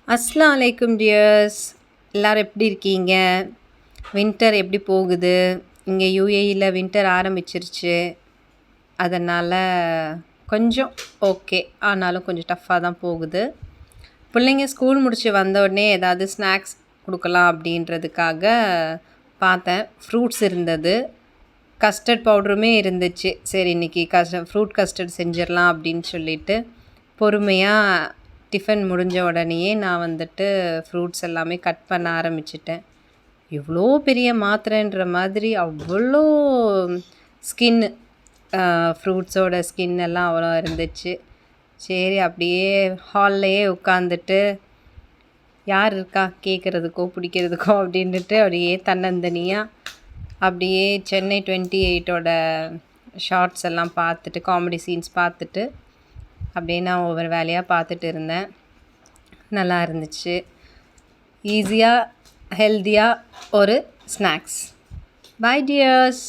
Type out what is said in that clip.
அஸ்ஸலாமு அலைக்கும் டியர்ஸ். எல்லாரும் எப்படி இருக்கீங்க? வின்டர் எப்படி போகுது? இங்கே யுஏஇல வின்டர் ஆரம்பிச்சிருச்சு. அதனால் கொஞ்சம் ஓகே. ஆனாலும் கொஞ்சம் டஃப்பாக தான் போகுது. பிள்ளைங்க ஸ்கூல் முடிச்சு வந்த உடனே ஏதாவது ஸ்நாக்ஸ் கொடுக்கலாம் அப்படின்றதுக்காக பார்த்தேன். ஃப்ரூட்ஸ் இருந்தது. கஸ்டர்ட் பவுடருமே இருந்துச்சு. சரி இன்றைக்கி ஃப்ரூட் கஸ்டர்ட் செஞ்சிடலாம் அப்படின்னு சொல்லிட்டு பொறுமையாக டிஃபன் முடிஞ்ச உடனேயே நான் வந்துட்டு ஃப்ரூட்ஸ் எல்லாமே கட் பண்ண ஆரம்பிச்சிட்டேன். இவ்வளோ பெரிய மாத்திரைன்ற மாதிரி அவ்வளோ ஸ்கின் ஃப்ரூட்ஸோட ஸ்கின் எல்லாம் அவ்வளோ இருந்துச்சு. சரி அப்படியே ஹால்லையே உட்காந்துட்டு யார் இருக்கா கேட்குறதுக்கோ பிடிக்கிறதுக்கோ அப்படின்ட்டு அப்படியே தன்னந்தனியாக அப்படியே சென்னை 28ஓட ஷார்ட்ஸ் எல்லாம் பார்த்துட்டு காமெடி சீன்ஸ் பார்த்துட்டு அப்படியே நான் ஒவ்வொரு வேலையாக பார்த்துட்டு இருந்தேன். நல்லா இருந்துச்சு. ஈஸியாக ஹெல்த்தியாக ஒரு ஸ்நாக்ஸ். By tears.